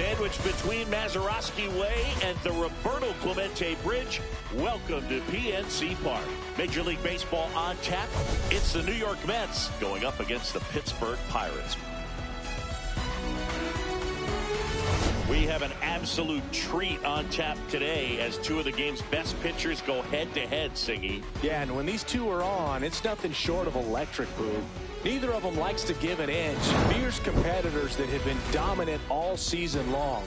Sandwiched between Mazeroski Way and the Roberto Clemente Bridge, welcome to PNC Park. Major League Baseball on tap. It's the New York Mets going up against the Pittsburgh Pirates. We have an absolute treat on tap today as two of the game's best pitchers go head-to-head, Singy. Yeah, and when these two are on, it's nothing short of electric, Boo. Neither of them likes to give an inch. Fierce competitors that have been dominant all season long.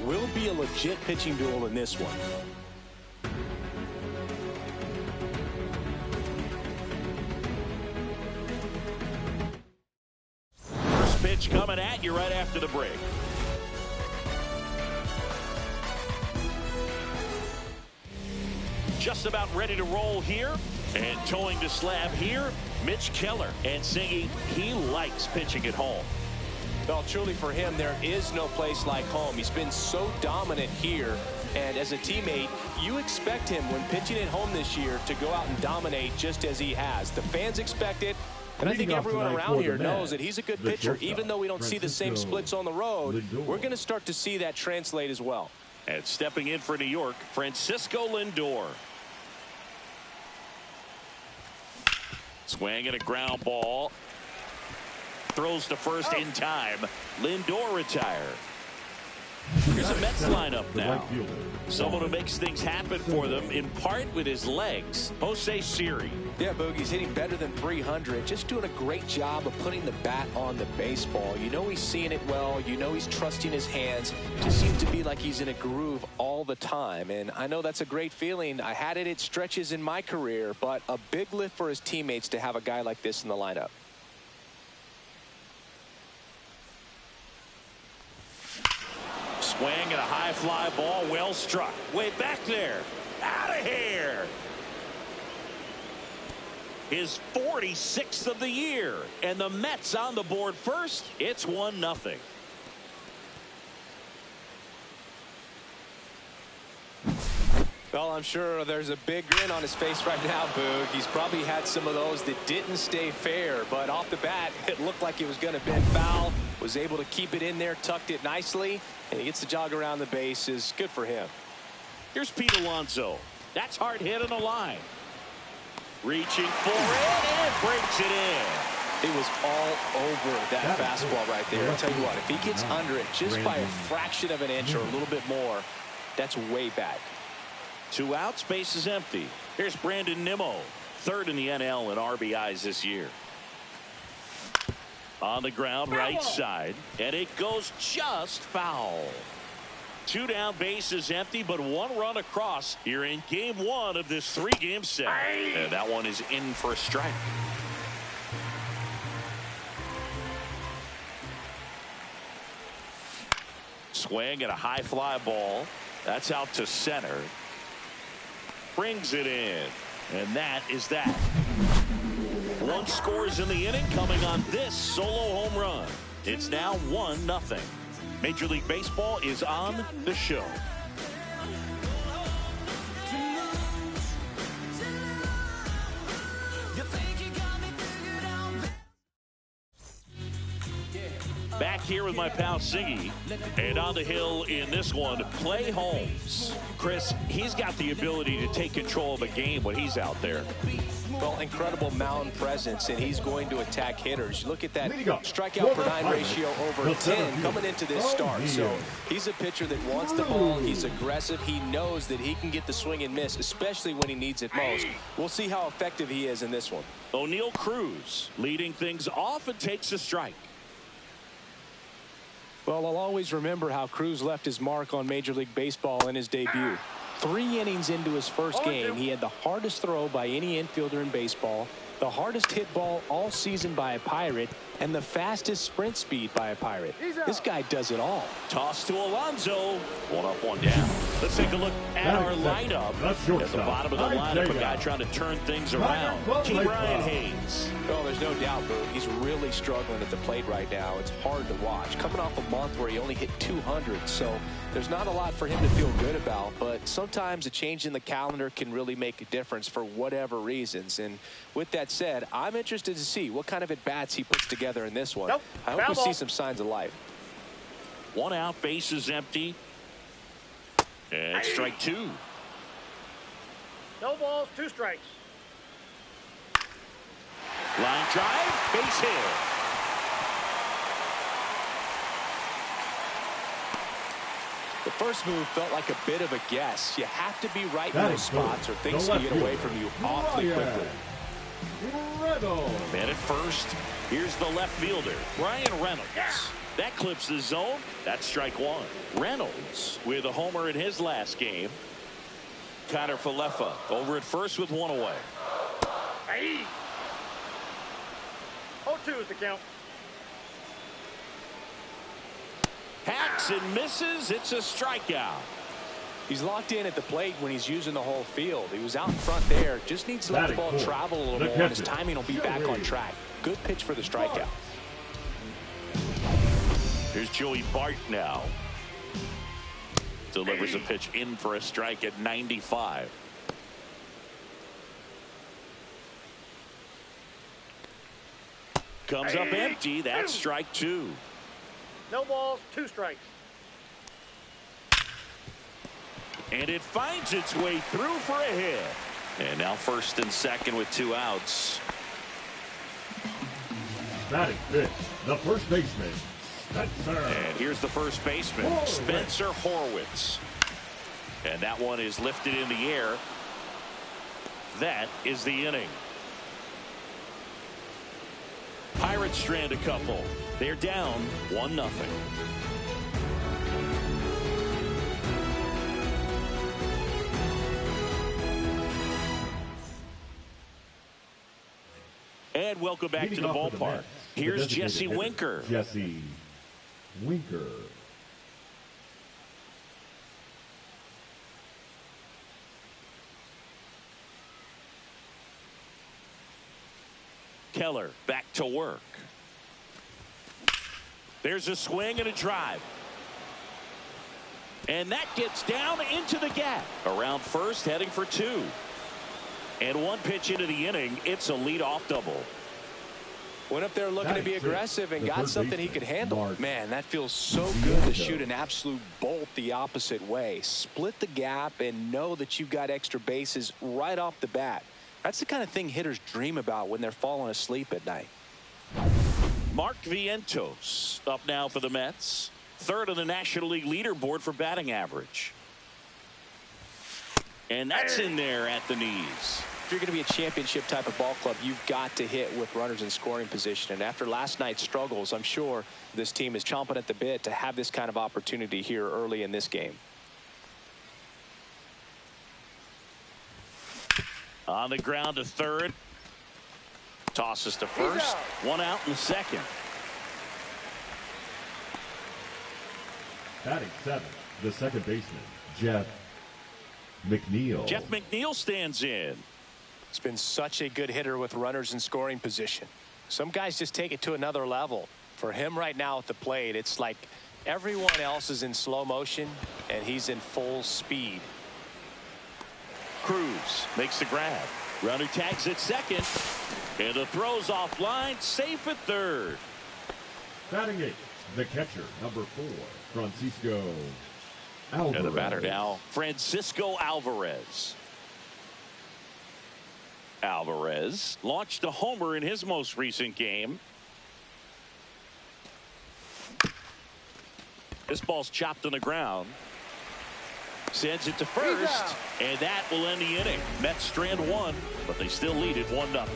Will be a legit pitching duel in this one. First pitch coming at you right after the break. Just about ready to roll here, and towing the slab here, Mitch Keller. And Singy, he likes pitching at home. Well, truly for him, there is no place like home. He's been so dominant here, and as a teammate, you expect him when pitching at home this year to go out and dominate just as he has. The fans expect it, and I think everyone around here knows that he's a good pitcher. Even though we don't see the same splits on the road, we're going to start to see that translate as well. And stepping in for New York, Francisco Lindor. Swing and a ground ball. Throws to first in time. Lindor retired. Here's a Mets lineup now. Someone who makes things happen for them, in part with his legs. Jose Siri. Yeah, Boogie's hitting better than 300. Just doing a great job of putting the bat on the baseball. You know he's seeing it well. You know he's trusting his hands. Just seems to be like he's in a groove all the time. And I know that's a great feeling. I had it at stretches in my career, but a big lift for his teammates to have a guy like this in the lineup. Swing and a high fly ball, well struck. Way back there. Out of here. His 46th of the year. And the Mets on the board first. It's 1-0. Well, I'm sure there's a big grin on his face right now, Boog. He's probably had some of those that didn't stay fair, but off the bat, it looked like it was going to bend foul. Was able to keep it in there, tucked it nicely, and he gets the jog around the bases. Good for him. Here's Pete Alonso. That's hard hit on the line. Reaching for it and breaks it in. It was all over that fastball right there. I'll tell you what, if he gets under it just by a fraction of an inch or a little bit more, that's way back. 2 outs, base is empty. Here's Brandon Nimmo, third in the NL in RBIs this year. On the ground, right side, and it goes just foul. 2 down, base is empty, but 1 run across here in game 1 of this 3-game set. And that one is in for a strike. Swing and a high fly ball. That's out to center. Brings it in, and that is that. 1 scores in the inning coming on this solo home run. It's now 1-0. Major League Baseball is on the show. Back here with my pal Siggy, and on the hill in this one, Clay Holmes. Chris, he's got the ability to take control of a game when he's out there. Well, incredible mound presence, and he's going to attack hitters. Look at that strikeout per 9 ratio over 10 coming into this start. So he's a pitcher that wants the ball. He's aggressive. He knows that he can get the swing and miss, especially when he needs it most. We'll see how effective he is in this one. O'Neal Cruz leading things off and takes a strike. Well, I'll always remember how Cruz left his mark on Major League Baseball in his debut. 3 innings into his first game, he had the hardest throw by any infielder in baseball, the hardest hit ball all season by a Pirate, and the fastest sprint speed by a Pirate. This guy does it all. Toss to Alonso. 1 up, 1 down. Let's take a look at our lineup. At the bottom of the lineup, a guy trying to turn things around. Brian Hayes. Oh, there's no doubt, Boo. He's really struggling at the plate right now. It's hard to watch. Coming off a month where he only hit 200, so there's not a lot for him to feel good about, but sometimes a change in the calendar can really make a difference for whatever reasons. And with that said, I'm interested to see what kind of at-bats he puts together in this one. I hope we see some signs of life. One out, bases empty. And strike two. No balls, 2 strikes. Line drive, base hit. The first move felt like a bit of a guess. You have to be right in those spots or things can get away from you awfully quickly. Man at first. Here's the left fielder, Brian Reynolds. That clips the zone. That's strike one. Reynolds with a homer in his last game. Connor Falefa over at first with one away. Hey. 0-2 is the count. Hacks and misses. It's a strikeout. He's locked in at the plate when he's using the whole field. He was out in front there. Just needs to let the ball travel a little more, and his timing will be back on track. Good pitch for the strikeout. Here's Joey Bart now. Delivers a pitch in for a strike at 95. Comes up empty. That's strike two. No balls, 2 strikes. And it finds its way through for a hit. And now first and second with 2 outs. Batting fifth, the first baseman, Spencer. And here's the first baseman, Spencer Horwitz. And that one is lifted in the air. That is the inning. Pirates strand a couple. They're down 1-0. And welcome back to the ballpark. Here's Jesse Winker. Jesse Winker. Keller back to work. There's a swing and a drive. And that gets down into the gap. Around first, heading for 2. And 1 pitch into the inning, it's a leadoff double. Went up there looking to be aggressive and got something he could handle. Man, that feels so good to shoot an absolute bolt the opposite way. Split the gap and know that you've got extra bases right off the bat. That's the kind of thing hitters dream about when they're falling asleep at night. Mark Vientos up now for the Mets. Third on the National League leaderboard for batting average. And that's in there at the knees. If you're going to be a championship type of ball club, you've got to hit with runners in scoring position. And after last night's struggles, I'm sure this team is chomping at the bit to have this kind of opportunity here early in this game. On the ground to third. Tosses to first. 1 out in the second. Batting seventh, the second baseman, Jeff McNeil. Jeff McNeil stands in. It's been such a good hitter with runners in scoring position. Some guys just take it to another level. For him right now at the plate, it's like everyone else is in slow motion and he's in full speed. Cruz makes the grab. Runner tags at second. And the throw's offline, safe at third. Batting eighth, the catcher, number 4, Francisco Alvarez. And the batter now, Francisco Alvarez. Alvarez launched a homer in his most recent game. This ball's chopped on the ground. Sends it to first, and that will end the inning. Mets strand 1, but they still lead it 1-0.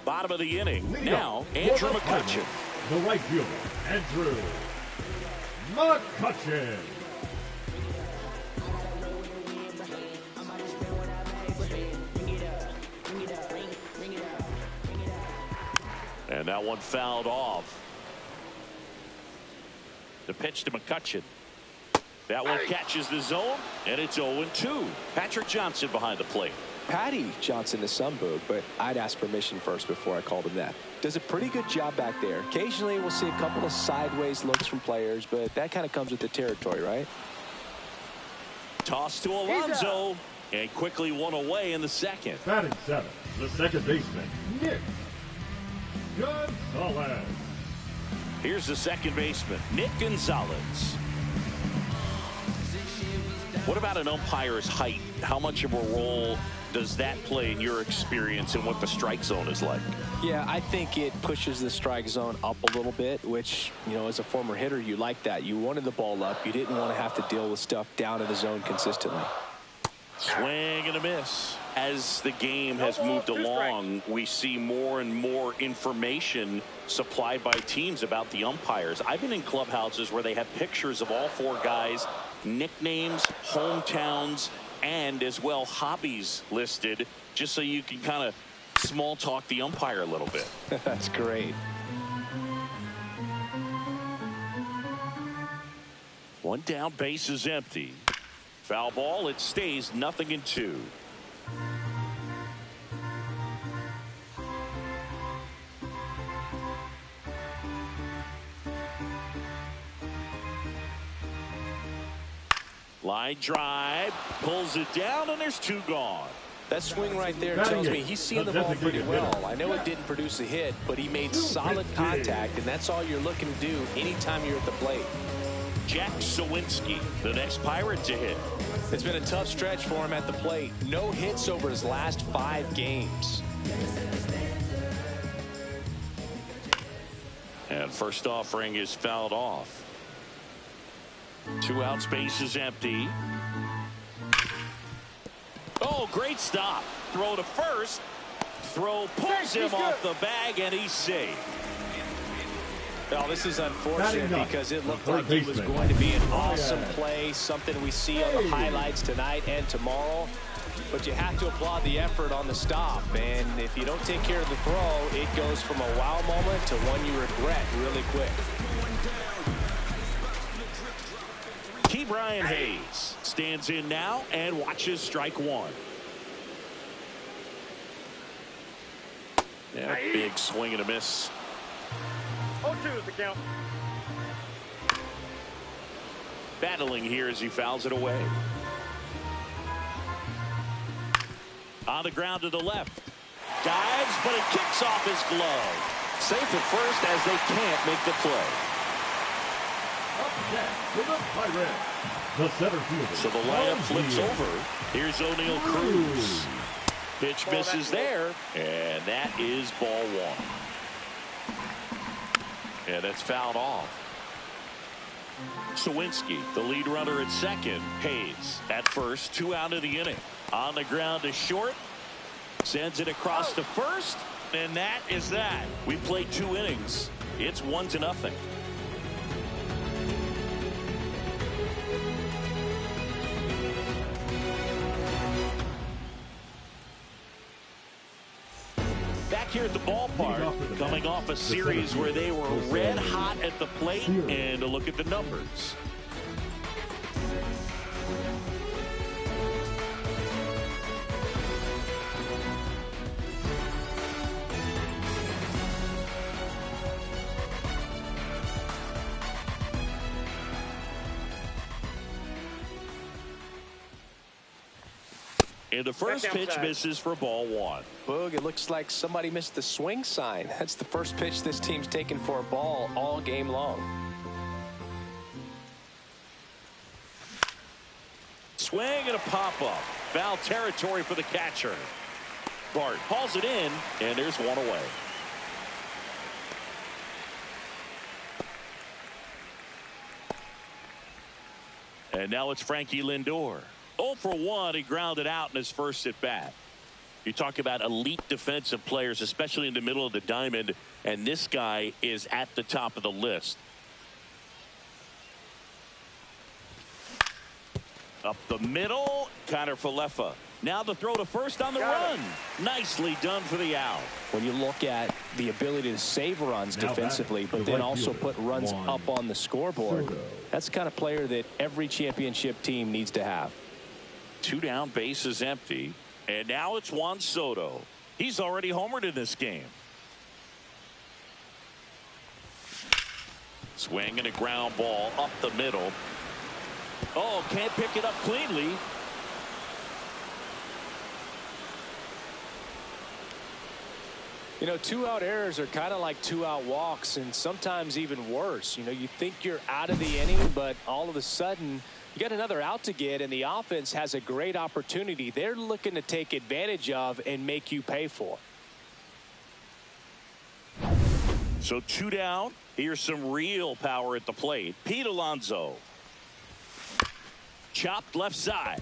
Bottom of the inning. Now, Andrew McCutchen. The right fielder, Andrew McCutchen. And that one fouled off. The pitch to McCutchen. That one catches the zone, and it's 0-2. Patrick Johnson behind the plate. Patty Johnson to some boog, but I'd ask permission first before I called him that. Does a pretty good job back there. Occasionally we'll see a couple of sideways looks from players, but that kind of comes with the territory, right? Toss to Alonso, And quickly one away in the second. Batting seventh, the second baseman, Nick Gonzalez. Here's the second baseman, Nick Gonzalez. What about an umpire's height? How much of a role does that play in your experience and what the strike zone is like? Yeah, I think it pushes the strike zone up a little bit, which, you know, as a former hitter, you like that. You wanted the ball up. You didn't want to have to deal with stuff down in the zone consistently. Swing and a miss. As the game has moved along, we see more and more information supplied by teams about the umpires. I've been in clubhouses where they have pictures of all four guys, nicknames, hometowns, and as well hobbies listed, just so you can kind of small talk the umpire a little bit. That's great. One down, base is empty. Foul ball, it stays 0-2. Line drive, pulls it down, and there's two gone. That swing right there tells me he's seeing the ball pretty well. I know it didn't produce a hit, but he made solid contact, and that's all you're looking to do anytime you're at the plate. Jack Sawinski, the next Pirate to hit. It's been a tough stretch for him at the plate. No hits over his last 5 games. And first offering is fouled off. 2 outs, base is empty. Oh, great stop. Throw to first. Throw pulls him off the bag, and he's safe. Well, this is unfortunate because it looked like he was going to be an awesome play, something we see on the highlights tonight and tomorrow. But you have to applaud the effort on the stop. And if you don't take care of the throw, it goes from a wow moment to one you regret really quick. Key Brian Hayes stands in now and watches strike one. Yeah, big swing and a miss. 0-2 is the count. Battling here as he fouls it away. On the ground to the left. Dives, but it kicks off his glove. Safe at first as they can't make the play. Up next for the Pirates, the center fielder. So the lineup flips over. Here's O'Neal Cruz. Pitch misses there, and that is ball one. And that's fouled off. Sawinski, the lead runner at second. Hayes at first, 2 out of the inning. On the ground to short. Sends it across to first. And that is that. We played 2 innings. It's 1-0. Back here at the ballpark, coming off a series where they were red hot at the plate, and a look at the numbers. And the first pitch misses for ball one. Boog, it looks like somebody missed the swing sign. That's the first pitch this team's taken for a ball all game long. Swing and a pop-up. Foul territory for the catcher. Bart hauls it in, and there's one away. And now it's Frankie Lindor. 0 for 1, he grounded out in his first at bat. You talk about elite defensive players, especially in the middle of the diamond, and this guy is at the top of the list. Up the middle, Connor Falefa. Now the throw to first on the run. Nicely done for the out. When you look at the ability to save runs defensively, but then also put runs up on the scoreboard, that's the kind of player that every championship team needs to have. 2 down, base is empty. And now it's Juan Soto. He's already homered in this game. Swing and a ground ball up the middle. Oh, can't pick it up cleanly. You know, 2-out errors are kind of like 2-out walks, and sometimes even worse. You know, you think you're out of the inning, but all of a sudden you got another out to get, and the offense has a great opportunity they're looking to take advantage of and make you pay for. So 2 down. Here's some real power at the plate. Pete Alonso. Chopped left side.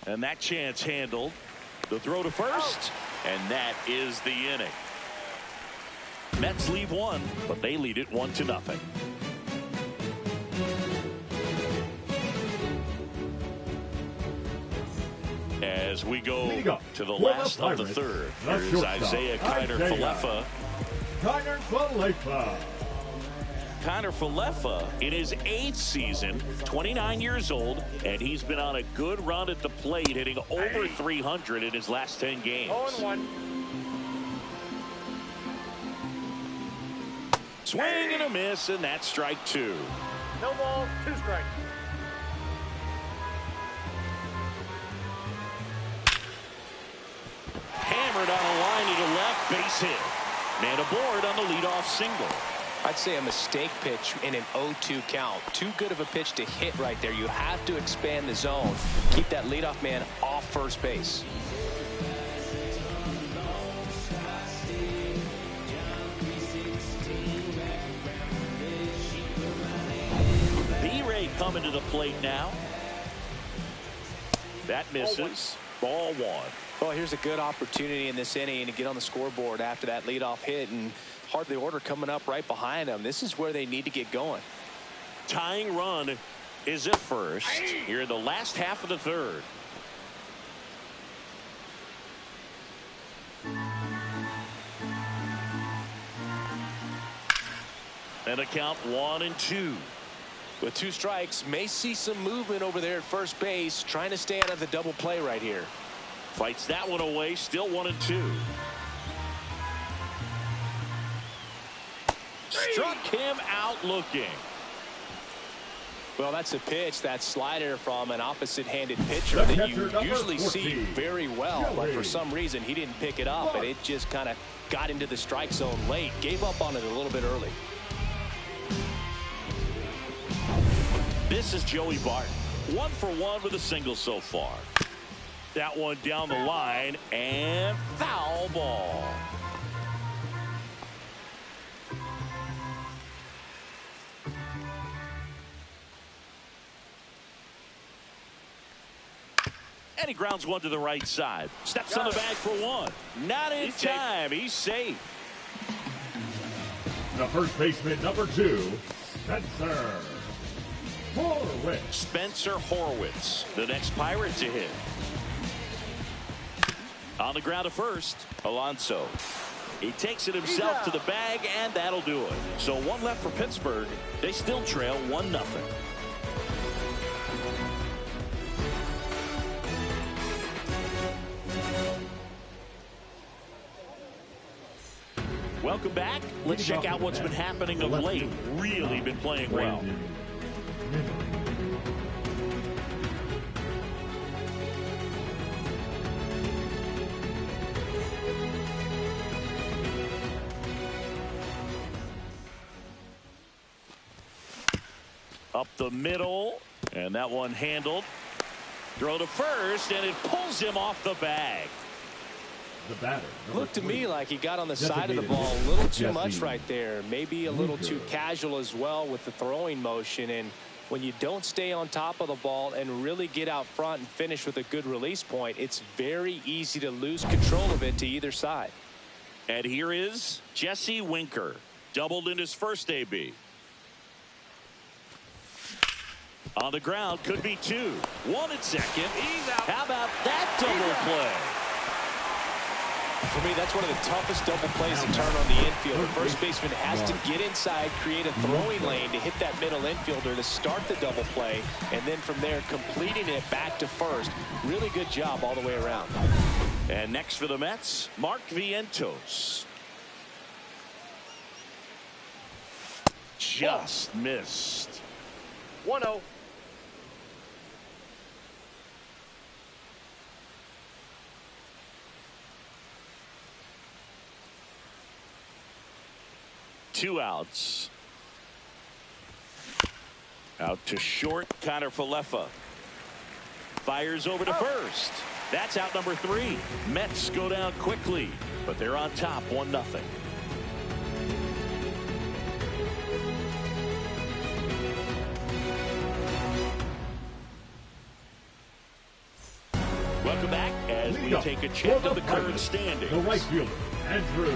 And that chance handled. The throw to first. And that is the inning. Mets leave one, but they lead it 1-0. As we go to the last of the third, here's Isaiah Kiner-Falefa. Kiner-Falefa in his 8th season, 29 years old, and he's been on a good run at the plate, hitting over 300 in his last 10 games. 0-1. Swing and a miss, and that's strike 2. No balls, 2 strikes. Hammered on a line to the left, base hit. Man aboard on the leadoff single. I'd say a mistake pitch in an 0-2 count. Too good of a pitch to hit right there. You have to expand the zone. Keep that leadoff man off first base. B-Ray coming to the plate now. That misses. Ball 1. Well, here's a good opportunity in this inning to get on the scoreboard after that leadoff hit, and hardly order coming up right behind them. This is where they need to get going. Tying run is at first here in the last half of the third. And a count 1-2. With 2 strikes, may see some movement over there at first base, trying to stay out of the double play right here. Fights that one away, still 1-2. Struck him out looking. Well, that's a pitch, that slider from an opposite-handed pitcher that you usually see very well, but for some reason he didn't pick it up, and it just kind of got into the strike zone late. Gave up on it a little bit early. This is Joey Barton. 1 for 1 with a single so far. That one down the line, and foul ball. And he grounds one to the right side. Steps on the bag for 1. Not in time. He's safe. The first baseman, number 2, Spencer Horwitz. Spencer Horwitz, the next Pirate to hit. On the ground to first, Alonso. He takes it himself to the bag, and that'll do it. So 1 left for Pittsburgh. They still trail 1-0. Welcome back. Let's check out what's been happening of late. Really been playing well. Up the middle, and that one handled. Throw to first, and it pulls him off the bag. The batter. Looked to me like he got on the side of the ball a little too much right there. Maybe a little too casual as well with the throwing motion. And when you don't stay on top of the ball and really get out front and finish with a good release point, it's very easy to lose control of it to either side. And here is Jesse Winker. Doubled in his first AB. On the ground, could be 2. 1 at second. He's out. How about that double play? For me, that's one of the toughest double plays to turn on the infield. The first baseman has to get inside, create a throwing lane to hit that middle infielder to start the double play, and then from there completing it back to first. Really good job all the way around. And next for the Mets, Mark Vientos. Just missed. 1-0. 2 outs. Out to short, Connor Falefa. Fires over to first. That's out number 3. Mets go down quickly, but they're on top 1-0. Welcome back as we take a check of the current standings. The right fielder, Andrew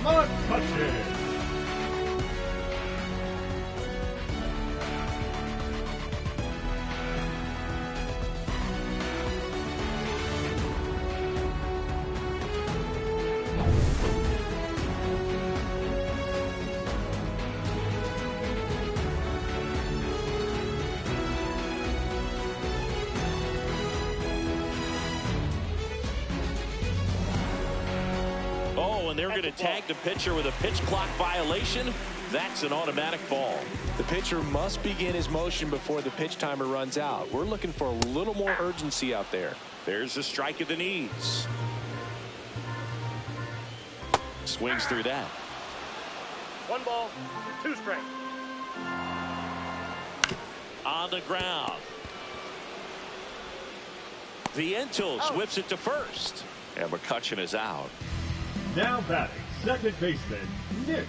McCutchen. And they're going to tag the pitcher with a pitch clock violation. That's an automatic ball. The pitcher must begin his motion before the pitch timer runs out. We're looking for a little more urgency out there. There's a strike at the knees. Swings through that. 1 ball, 2 strikes. On the ground. Vientos whips it to first. And McCutchen is out. Now batting, second baseman, Nick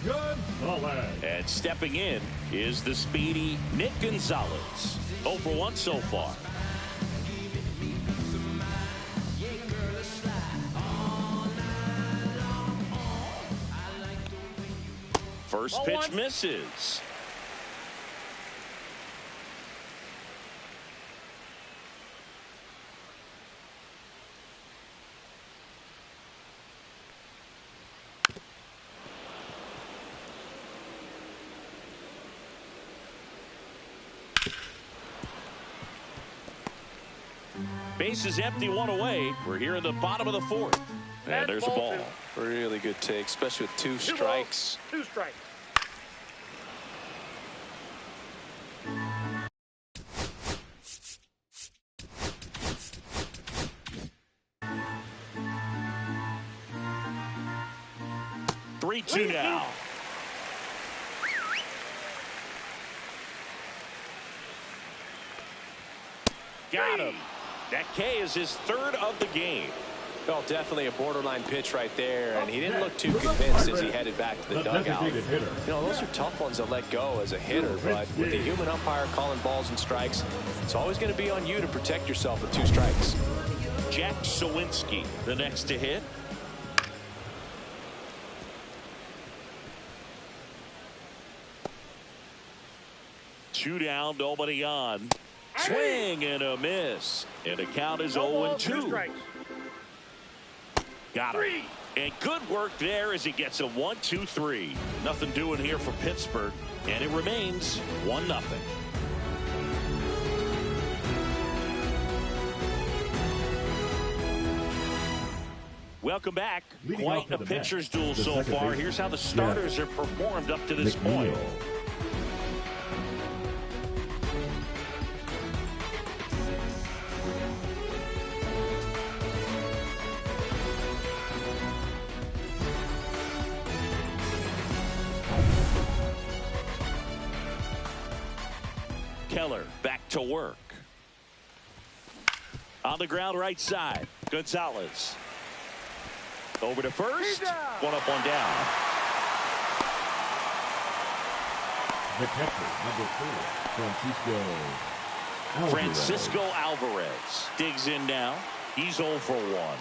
Gonzalez. And stepping in is the speedy Nick Gonzalez. 0 for 1 so far. First pitch misses. Base is empty, 1 away. We're here in the bottom of the 4th. And there's a ball. Really good take, especially with 2 strikes. 2 strikes. Three-two now. Got him. That K is his 3rd of the game. Well, definitely a borderline pitch right there, and he didn't look too convinced as he headed back to the dugout. You know, those are tough ones to let go as a hitter, but with the human umpire calling balls and strikes, it's always going to be on you to protect yourself with 2 strikes. Jack Sawinski, the next to hit. Two down, nobody on. Swing and a miss. And the count is 0-2. Got him. And good work there as he gets a 1-2-3. Nothing doing here for Pittsburgh. And it remains 1-0. Welcome back. Quite a pitcher's duel so far. Here's how the starters have performed up to this point. Keller back to work. On the ground right side. Gonzalez. Over to first. 1 up, 1 down. The catcher, number 4, Francisco Alvarez digs in now. He's 0 for 1.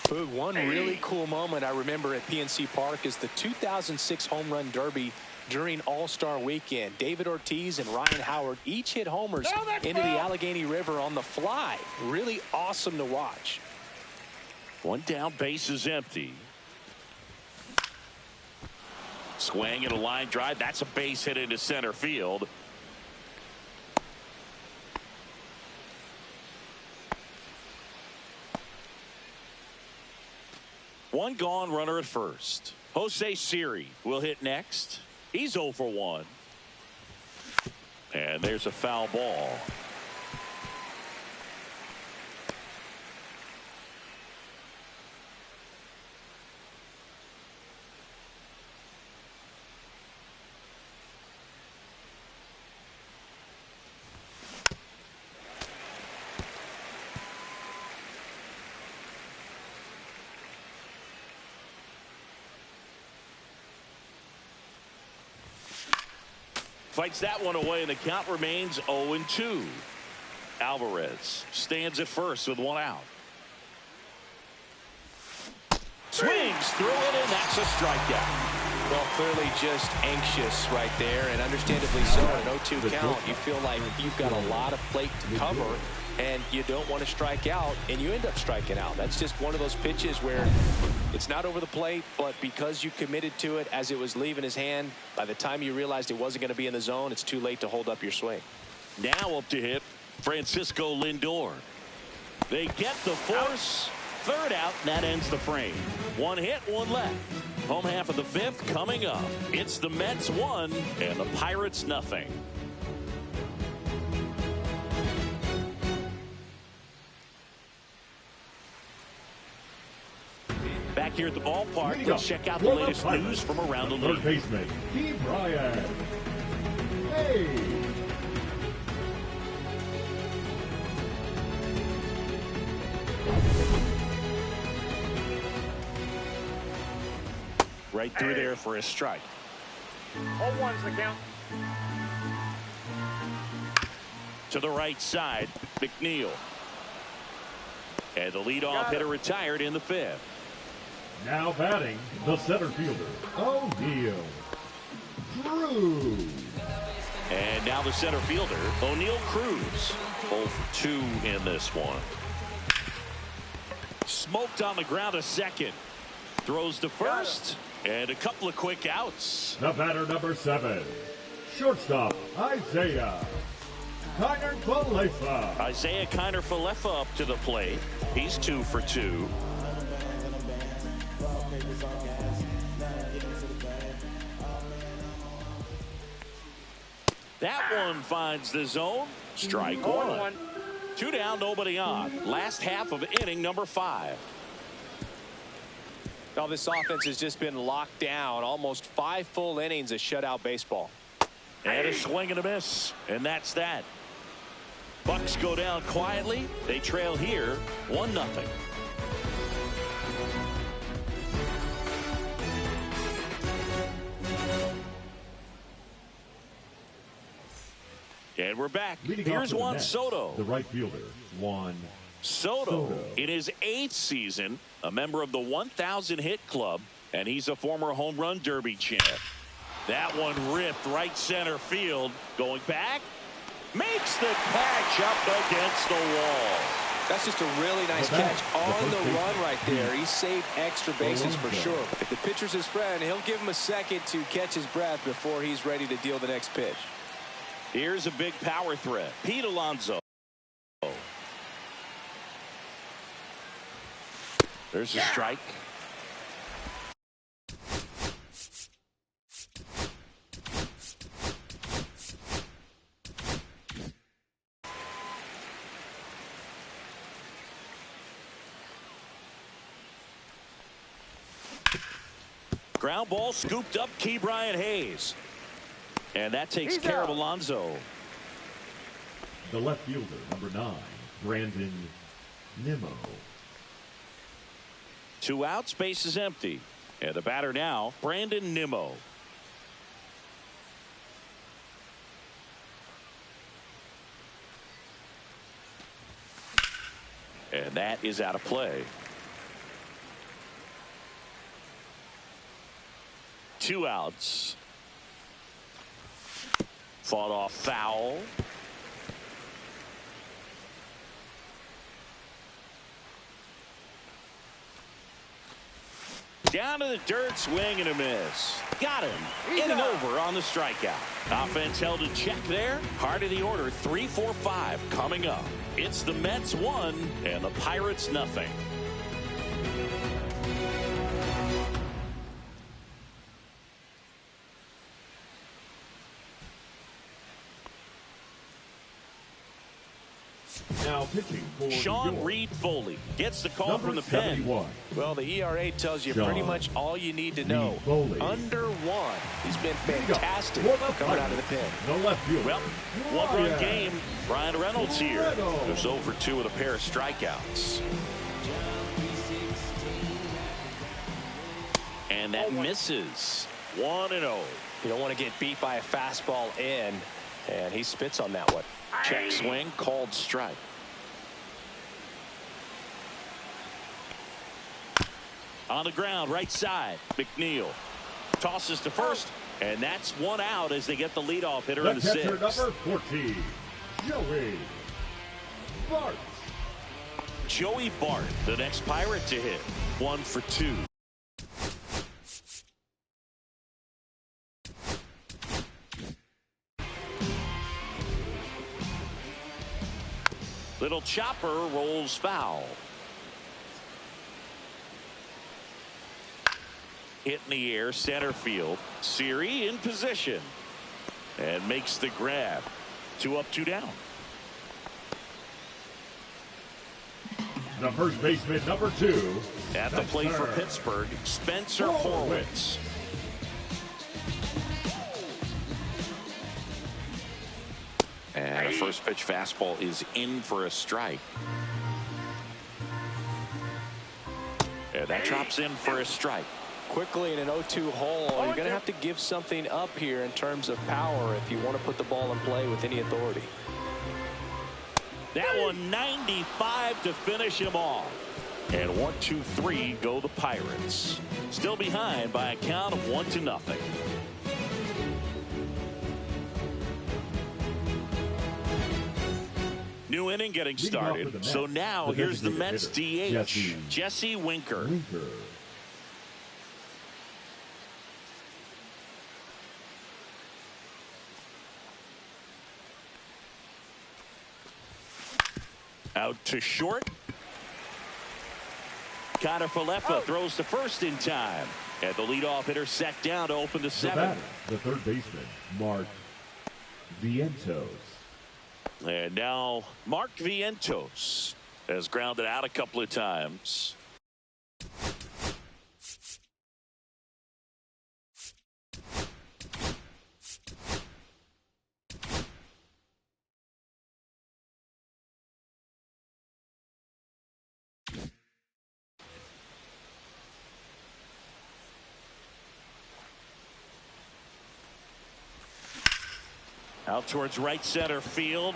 Boog, one really cool moment I remember at PNC Park is the 2006 Home Run Derby during All-Star Weekend. David Ortiz and Ryan Howard each hit homers into the Allegheny River on the fly. Really awesome to watch. 1 down, base is empty. Swing and a line drive. That's a base hit into center field. One gone, runner at first. Jose Siri will hit next. He's 0 for 1. And there's a foul ball. Fights that one away, and the count remains 0-2. Alvarez stands at first with one out. Swings through it, and that's a strikeout. Well, clearly just anxious right there, and understandably so. An 0-2 count, you feel like you've got a lot of plate to cover, and you don't want to strike out, and you end up striking out. That's just one of those pitches where it's not over the plate, but because you committed to it as it was leaving his hand, by the time you realized it wasn't going to be in the zone, it's too late to hold up your swing. Now up to hit Francisco Lindor. They get the force. Third out, and that ends the frame. One hit, one left. Home half of the fifth coming up. It's the Mets 1 and the Pirates nothing. Back here at the ballpark, let's check out the latest news from around the league. Third baseman, Key Bryant. Hey! Right through there for a strike. 0-1's the count. To the right side, McNeil. And the leadoff hitter retired in the fifth. Now batting, the center fielder, O'Neal Cruz. And now the center fielder, O'Neal Cruz. 0-2 in this one. Smoked on the ground a second. Throws to first. And a couple of quick outs. The batter, number 7, shortstop, Isaiah Kiner-Falefa. Isaiah Kiner-Falefa up to the plate. He's 2 for 2. That one finds the zone. Strike one. 2 down, nobody on. Last half of inning number 5. Well, this offense has just been locked down. Almost 5 full innings of shutout baseball. And a swing and a miss. And that's that. Bucks go down quietly. They trail here 1-0. And we're back. Here's Juan Soto. The right fielder, Juan Soto in his 8th season, a member of the 1,000 hit club, and he's a former home run derby champ. That one ripped right center field. Going back, makes the catch up against the wall. That's just a really nice catch on the run right there. He saved extra bases for sure. If the pitcher's his friend, he'll give him a second to catch his breath before he's ready to deal the next pitch. Here's a big power threat. Pete Alonso. There's a strike. Ground ball scooped up Key Bryant Hayes. And that takes care of Alonso. The left fielder, number 9, Brandon Nimmo. 2 outs, base is empty. And the batter now, Brandon Nimmo. And that is out of play. 2 outs. Fought off foul. Down to the dirt, swing and a miss. Got him. In and over on the strikeout. Offense held in check there. Heart of the order, 3-4-5 coming up. It's the Mets 1 and the Pirates nothing. Now pitching for Sean Reed Foley gets the call number from the pen. 71. Well, the ERA tells you pretty much all you need to know. Under 1. He's been fantastic coming out of the pen. The left fielder. Well, 1-run game. Ryan Reynolds here. Goes 0 for 2 with a pair of strikeouts. And that misses. 1-0. You don't want to get beat by a fastball in, and he spits on that one. Check swing, called strike. On the ground, right side, McNeil tosses to first, and that's one out as they get the leadoff hitter in the sixth. Number 14, Joey Bart. Joey Bart, the next Pirate to hit. 1 for 2. Little chopper rolls foul. Hit in the air, center field. Siri in position and makes the grab. 2 up, 2 down. The first baseman, number 2. At the plate for Pittsburgh, Spencer Horwitz. And a first pitch fastball is in for a strike. And that drops in for a strike. Quickly in an 0-2 hole, you're going to have to give something up here in terms of power if you want to put the ball in play with any authority. That one 95 to finish him off. And 1, 2, 3 go the Pirates. Still behind by a count of 1-0. New inning getting started. So now here's the Mets DH, Jesse Winker. Out to short. Connor Falefa throws to first in time. And the leadoff hitter set down to open the 7th. The third baseman, Mark Vientos. And now Mark Vientos has grounded out a couple of times. Out towards right center field.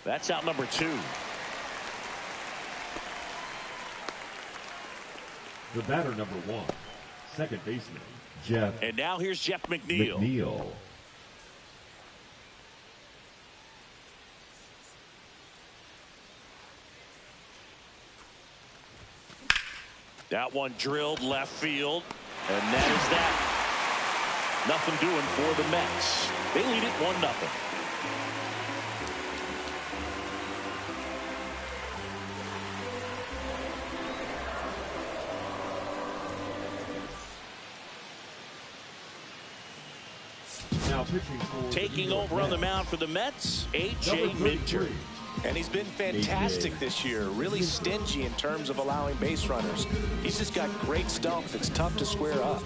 That's out number 2. The batter, number 1, second baseman, Jeff. And now here's Jeff McNeil. That one drilled left field. And that is that. Nothing doing for the Mets. They lead it 1-0. Now pitching for taking over on the mound for the Mets, A.J. Minter. And he's been fantastic this year, really stingy in terms of allowing base runners. He's just got great stuff that's tough to square up.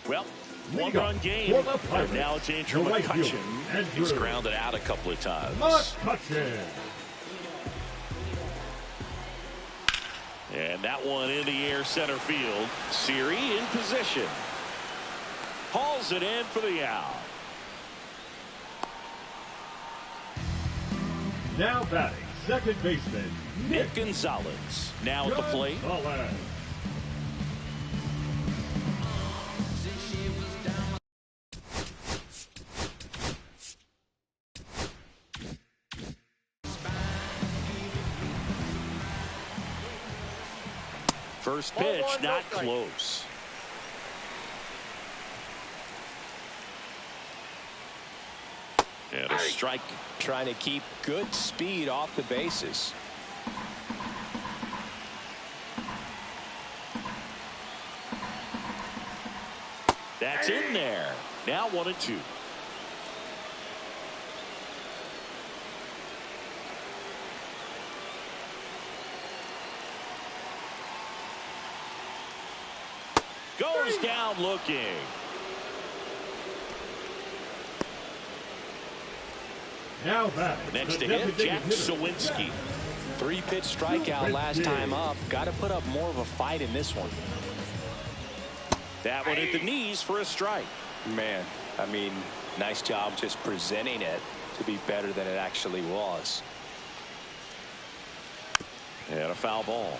Well, 1-run game. And now it's Andrew McCutchen. He's grounded out a couple of times. McCutchen. And that one in the air center field. Siri in position. Hauls it in for the out. Now batting, second baseman, Nick Gonzalez. Now at the plate. First pitch, not close. And a strike. Trying to keep good speed off the bases. That's in there. Now 1-2. Goes down looking. Now batting. Next to him, Jack Sawinski. 3-pitch strikeout last time up. Got to put up more of a fight in this one. That one at the knees for a strike. Man, I mean, nice job just presenting it to be better than it actually was. And a foul ball.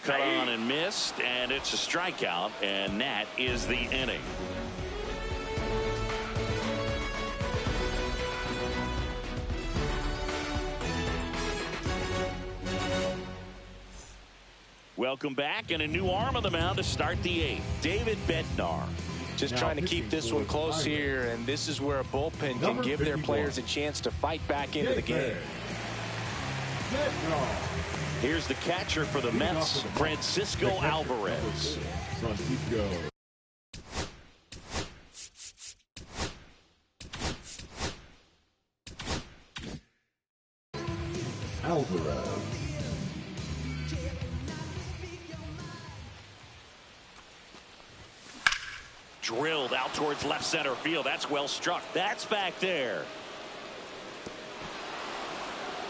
Cut on and missed, and it's a strikeout, and that is the inning. Welcome back, and a new arm on the mound to start the 8th. David Bednar. Just now trying to keep this one close here, and this is where a bullpen can give their players a chance to fight back into the game. Here's the catcher for the Mets, Francisco Alvarez. Alvarez. Drilled out towards left center field. That's well struck. That's back there.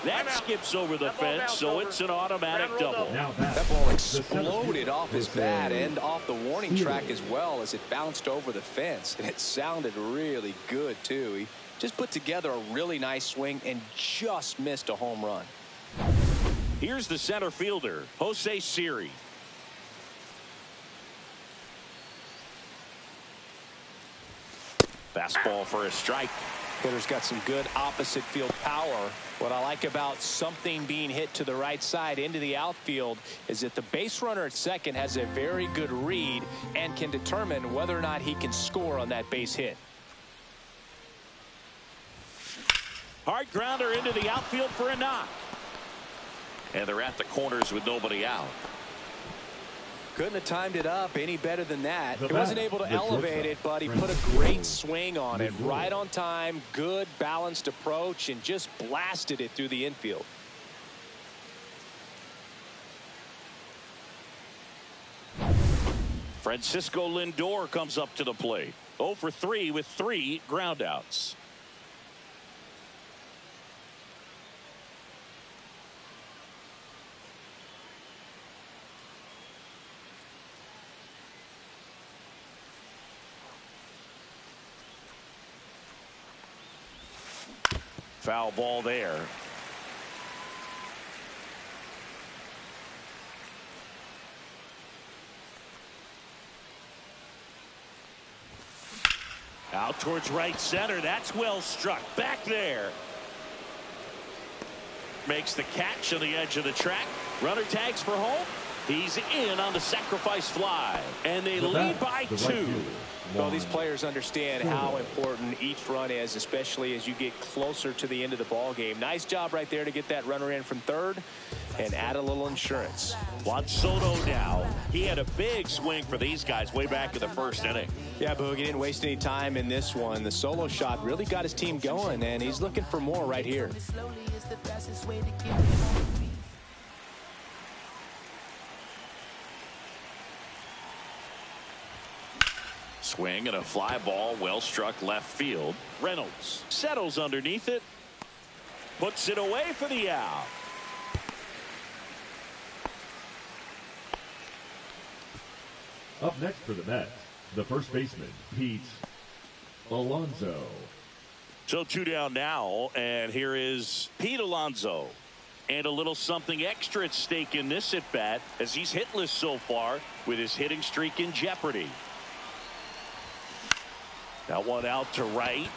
That skips over the fence, so it's an automatic double. That ball exploded off his bat and off the warning track as well as it bounced over the fence. And it sounded really good, too. He just put together a really nice swing and just missed a home run. Here's the center fielder, Jose Siri. Fastball for a strike. Hitter's got some good opposite field power. What I like about something being hit to the right side into the outfield is that the base runner at second has a very good read and can determine whether or not he can score on that base hit. Hard grounder into the outfield for a knock. And they're at the corners with nobody out. Couldn't have timed it up any better than that. He wasn't able to elevate it, but he put a great swing on it. Right on time, good balanced approach, and just blasted it through the infield. Francisco Lindor comes up to the plate. 0 for 3 with 3 groundouts. Foul ball there. Out towards right center. That's well struck. Back there. Makes the catch on the edge of the track. Runner tags for home. He's in on the sacrifice fly. And they lead by 2. Well, these players understand how important each run is, especially as you get closer to the end of the ball game. Nice job right there to get that runner in from third and add a little insurance. Juan Soto now. He had a big swing for these guys way back in the first inning. Yeah, Boog, he didn't waste any time in this one. The solo shot really got his team going, and he's looking for more right here. Swing and a fly ball, well struck left field. Reynolds settles underneath it, puts it away for the out. Up next for the Mets, the first baseman, Pete Alonso. So 2 down now, and here is Pete Alonso. And a little something extra at stake in this at bat as he's hitless so far with his hitting streak in jeopardy. That one out to right.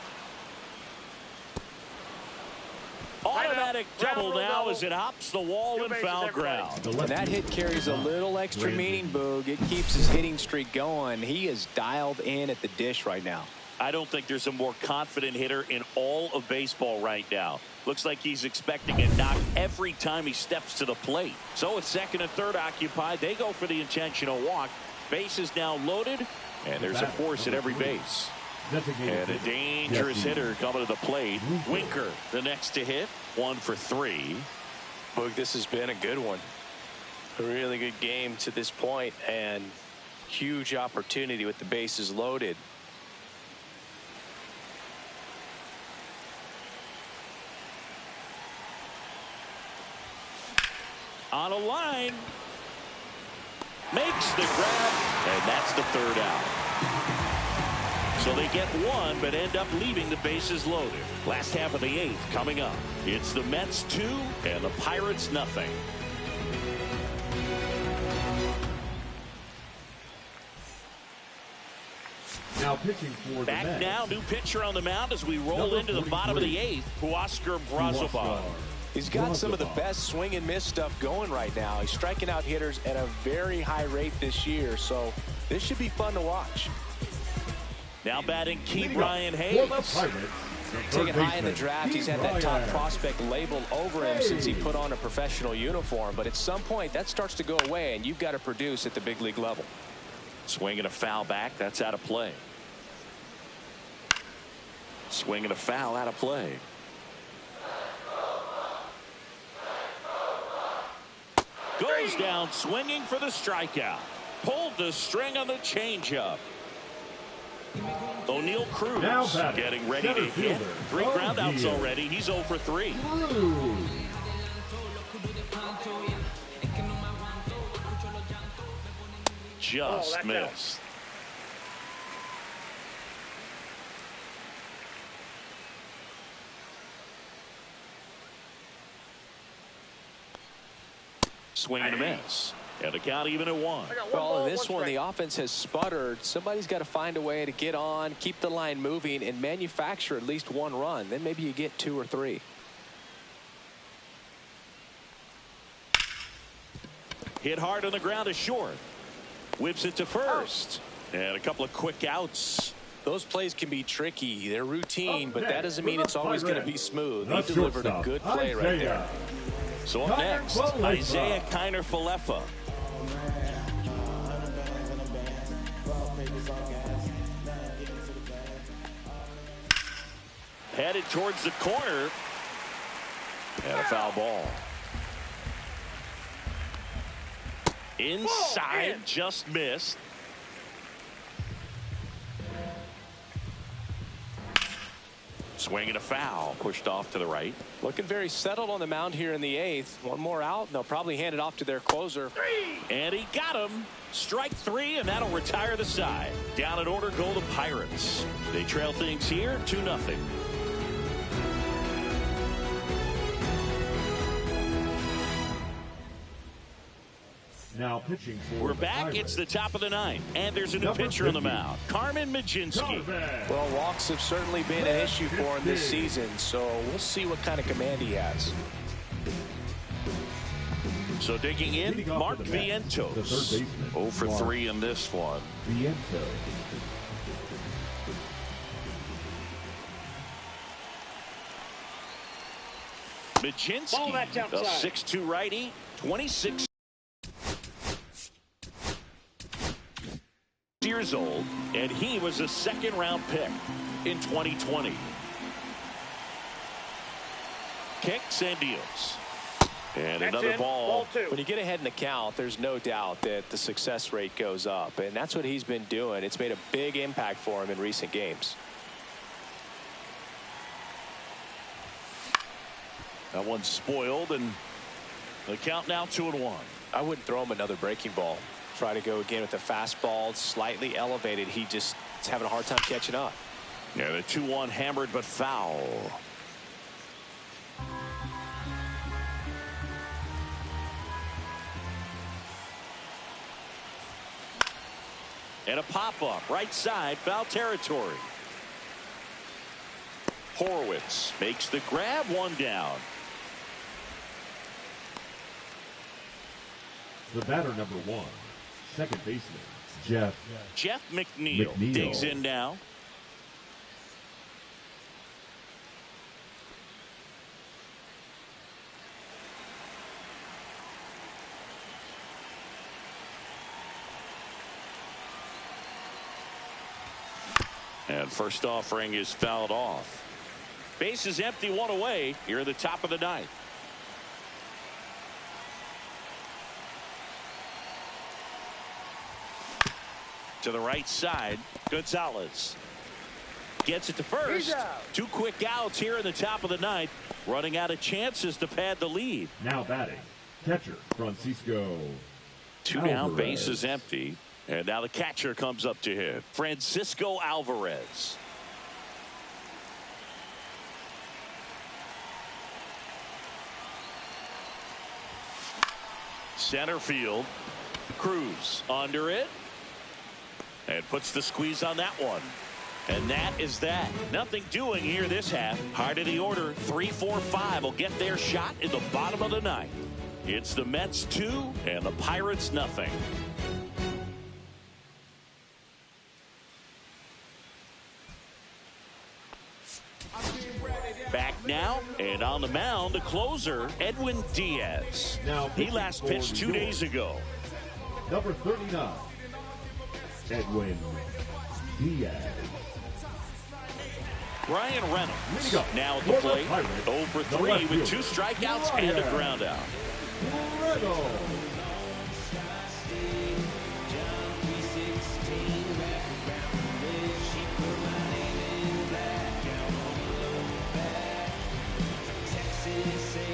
Automatic double now as it hops the wall and foul ground. And that hit carries a little extra meaning, Boog. It keeps his hitting streak going. He is dialed in at the dish right now. I don't think there's a more confident hitter in all of baseball right now. Looks like he's expecting a knock every time he steps to the plate. So with second and third occupied, they go for the intentional walk. Base is now loaded, and there's a force at every base. And a dangerous hitter coming to the plate. Winker, the next to hit. 1 for 3. Boog, this has been a good one. A really good game to this point, and huge opportunity with the bases loaded. On a line. Makes the grab, and that's the third out. So they get one, but end up leaving the bases loaded. Last half of the eighth coming up. It's the Mets 2 and the Pirates nothing. Now pitching for the Mets. Back now, new pitcher on the mound as we roll into the bottom of the eighth. Huascar Brazoban. He's got some of the best swing and miss stuff going right now. He's striking out hitters at a very high rate this year, so this should be fun to watch. Now batting Key Brian Hayes. Taken high in the draft, he's had that top prospect label over him since he put on a professional uniform. But at some point, that starts to go away, and you've got to produce at the big league level. Swing and a foul back. That's out of play. Swing and a foul out of play. Goes down swinging for the strikeout. Pulled the string on the changeup. O'Neal Cruz getting ready to hit. 3 groundouts already. He's 0 for 3. Just missed. Swing and a miss. And the count even at 1. Well, in this one, the offense has sputtered. Somebody's got to find a way to get on, keep the line moving, and manufacture at least 1 run. Then maybe you get 2 or 3. Hit hard on the ground is short. Whips it to first. And a couple of quick outs. Those plays can be tricky. They're routine, but that doesn't mean it's always going to be smooth. He delivered a good play right there. So up next, Isaiah Kiner-Falefa. Headed towards the corner. And a foul ball. Inside, just missed. Swing and a foul, pushed off to the right. Looking very settled on the mound here in the 8th. 1 more out, and they'll probably hand it off to their closer. And he got him. Strike 3, and that'll retire the side. Down in order go the Pirates. They trail things here 2-0. Now pitching for We're back. Pirates. It's the top of the 9th, and there's a new pitcher on the mound, Carmen Mlodzinski. Well, walks have certainly been an issue for him this season, so we'll see what kind of command he has. So digging in, Mark Vientos. 0 for 3 in this one. Vientos. Mlodzinski, a 6'2 righty, 26 years old, and he was a 2nd-round pick in 2020. Kicks and deals. And another ball. When you get ahead in the count, there's no doubt that the success rate goes up, and that's what he's been doing. It's made a big impact for him in recent games. That one's spoiled, and the count now 2-1. I wouldn't throw him another breaking ball. Try to go again with the fastball, slightly elevated. He just is having a hard time catching up. Yeah, the 2-1 hammered but foul. And a pop-up, right side, foul territory. Horowitz makes the grab, 1 down. The batter number 1, second baseman, Jeff McNeil digs in now. And first offering is fouled off. Base is empty, 1 away. Here at the top of the 9th. To the right side, Gonzalez gets it to first. 2 quick outs here in the top of the ninth. Running out of chances to pad the lead. Now batting, catcher Francisco 2 down, bases empty. And now the catcher comes up to him, Francisco Alvarez. Center field. Cruz under it. And puts the squeeze on that one. And that is that. Nothing doing here this half. Heart of the order, 3, 4, 5 will get their shot in the bottom of the ninth. It's the Mets 2 and the Pirates nothing. Back now, and on the mound, the closer, Edwin Diaz. Now he last pitched 2 days ago. Number 39, Edwin Diaz. Brian Reynolds now at the plate. 0 for 3 with 2 strikeouts and a ground out.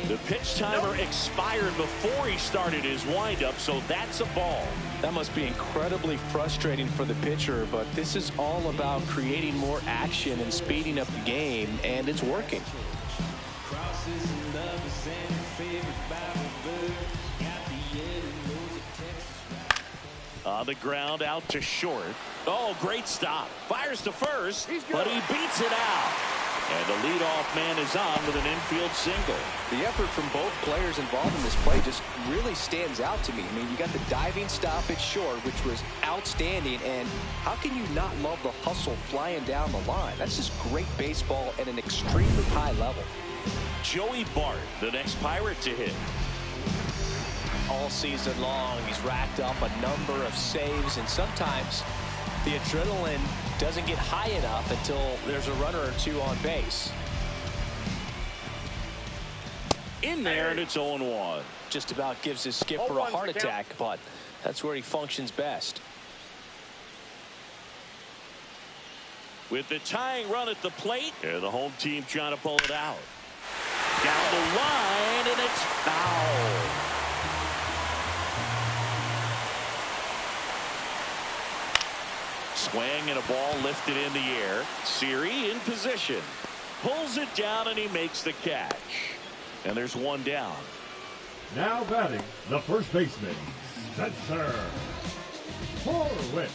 The pitch timer expired before he started his windup, so that's a ball. That must be incredibly frustrating for the pitcher, but this is all about creating more action and speeding up the game, and it's working. On the ground, out to short. Oh, great stop. Fires to first, but he beats it out. And the leadoff man is on with an infield single. The effort from both players involved in this play just really stands out to me. I mean, you got the diving stop at short, which was outstanding. And how can you not love the hustle flying down the line? That's just great baseball at an extremely high level. Joey Bart, the next Pirate to hit. All season long, he's racked up a number of saves, and sometimes the adrenaline doesn't get high enough until there's a runner or two on base. In there, and it's 0-1. Just about gives his skipper a heart attack, but that's where he functions best. With the tying run at the plate, and the home team trying to pull it out. Down the line, and it's foul. Swing and a ball lifted in the air. Siri in position. Pulls it down and he makes the catch. And there's 1 down. Now batting, the first baseman, Spencer Horwitz.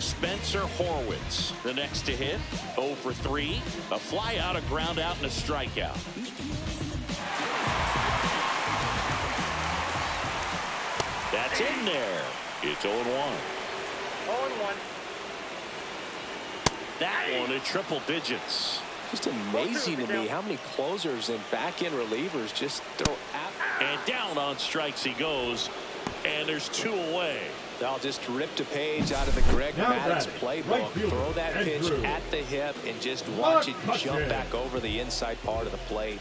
Spencer Horwitz, the next to hit. 0 for 3. A fly out, a ground out, and a strikeout. That's in there. It's 0-1. 0-1. That one at triple digits. Just amazing to me how many closers and back-end relievers just throw out. And down on strikes he goes. And there's 2 away. I'll just rip a page out of the Greg Maddux playbook. Right Throw that pitch at the hip and just watch it jump back over the inside part of the plate.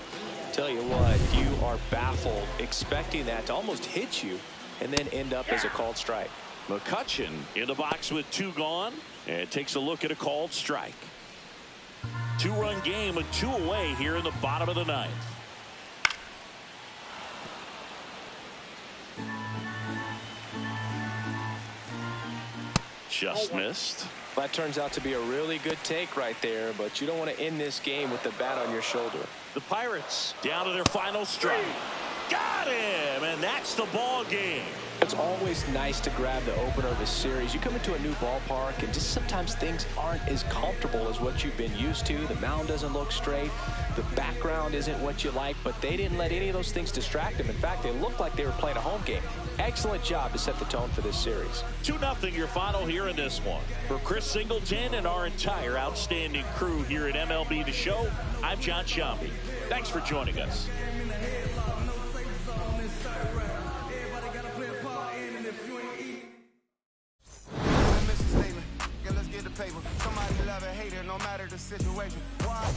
Tell you what, you are baffled expecting that to almost hit you and then end up as a called strike. McCutchen in the box with 2 gone and takes a look at a called strike. 2-run game with 2 away here in the bottom of the ninth. Just missed. That turns out to be a really good take right there, but you don't want to end this game with the bat on your shoulder. The Pirates down to their final strike. Got him, and that's the ball game. It's always nice to grab the opener of a series. You come into a new ballpark and just sometimes things aren't as comfortable as what you've been used to. The mound doesn't look straight. The background isn't what you like, but they didn't let any of those things distract them. In fact, they looked like they were playing a home game. Excellent job to set the tone for this series. 2-0 your final here in this one. For Chris Singleton and our entire outstanding crew here at MLB The Show, I'm John Shambi. Thanks for joining us. Somebody love it, hate it, no matter the situation. Why?